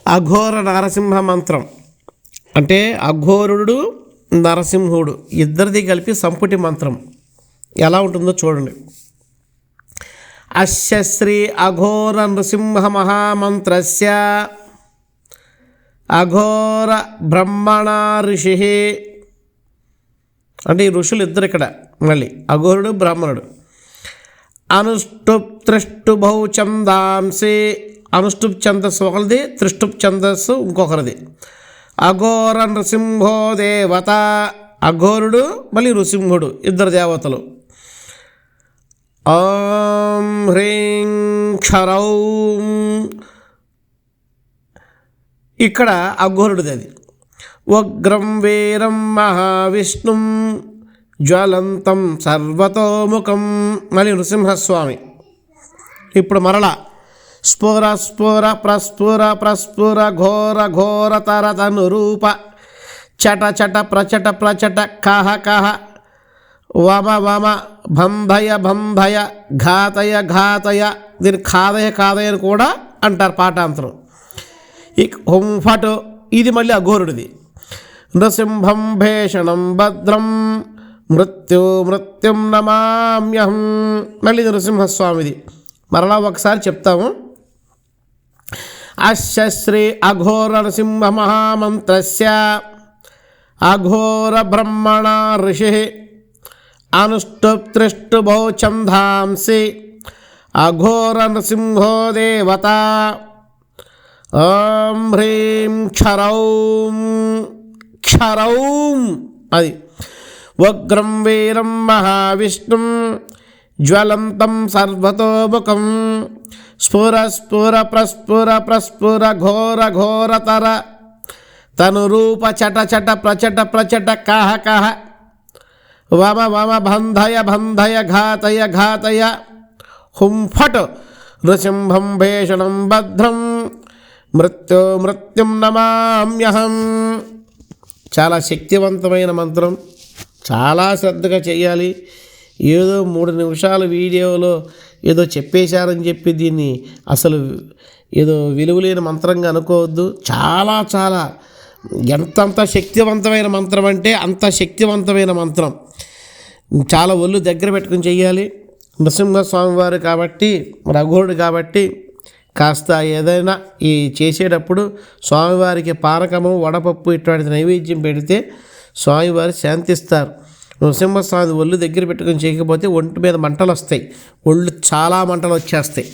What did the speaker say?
అఘోర నరసింహ మంత్రం అంటే అఘోరుడు నరసింహుడు ఇద్దరిది కలిపి సంపుటి మంత్రం ఎలా ఉంటుందో చూడండి. అస్య శ్రీ అఘోర నృసింహ మహామంత్రస్య అఘోర బ్రహ్మణ ఋషి అంటే ఈ ఋషులు ఇద్దరు ఇక్కడ మళ్ళీ అఘోరుడు బ్రాహ్మణుడు. అనుష్టుప్ త్రిష్టుభౌ ఛందాంసి అనుష్టుప్ ఛందస్సు ఒకరిది, త్రిష్టుప్ ఛందస్సు ఇంకొకరిది. అఘోర నృసింహో దేవత అఘోరుడు మళ్ళీ నృసింహుడు ఇద్దరు దేవతలు. ఓం హ్రీం క్షరౌం ఇక్కడ అఘోరుడిది అది. ఉగ్రం వీరం మహావిష్ణుం జ్వలంతం సర్వతోముఖం మళ్ళీ నృసింహస్వామి. ఇప్పుడు మరలా స్ఫుర స్ఫుర ప్రస్ఫుర ప్రస్ఫుర ఘోర ఘోర తరతనురూప చట చట ప్రచట ప్రచట కహ కహ వమ వమ బంధయ బంధయ ఘాతయ ఘాతయ దీని ఖాదయ ఖాదయ అని కూడా అంటారు పాఠాంతరం. ఈ హుంఫటు ఇది మళ్ళీ అఘోరుడిది. నృసింహం భేషణం భద్రం మృత్యు మృత్యుం నమామ్యహం మళ్ళీ నృసింహస్వామిది. మరలా ఒకసారి చెప్తాము. అస్య శ్రీ అఘోర నృసింహ మహామంత్రస్య అఘోర బ్రహ్మణ ఋషి అనుష్టుప్ త్రిష్టుభౌ ఛందాంసి అఘోర నృసింహో దేవత. ఓం హ్రీం క్షరౌం క్షరౌం అది. ఉగ్రం వీరం మహావిష్ణుం జ్వలంతం సర్వతోముఖం స్ఫుర స్ఫుర ప్రస్ఫుర ప్రస్ఫుర ఘోర ఘోరతర తనురూప చట చట ప్రచట ప్రచట కహ కహ వమ వమ బంధయ బంధయ ఘాతయ ఘాతయ హుంఫట్ నృసింహం భేషణం భద్రం మృత్యు మృత్యుం నమామ్యహం. చాలా శక్తివంతమైన మంత్రం, చాలా శ్రద్ధగా చేయాలి. ఏదో 3 నిమిషాల వీడియోలో ఏదో చెప్పేశారని చెప్పి దీన్ని అసలు ఏదో విలువలేని మంత్రంగా అనుకోవద్దు. చాలా చాలా ఎంతంత శక్తివంతమైన మంత్రం అంటే అంత శక్తివంతమైన మంత్రం. చాలా ఒళ్ళు దగ్గర పెట్టుకుని చెయ్యాలి. నృసింహస్వామి వారు కాబట్టి మరి అఘోరుడు కాబట్టి కాస్త ఏదైనా ఈ చేసేటప్పుడు స్వామివారికి పానకము వడపప్పు ఇటువంటి నైవేద్యం పెడితే స్వామివారు శాంతిస్తారు. నృసింహస్వామి ఒళ్ళు దగ్గర పెట్టుకుని చేయకపోతే ఒంటి మీద మంటలు వస్తాయి, ఒళ్ళు చాలా మంటలు వచ్చేస్తాయి.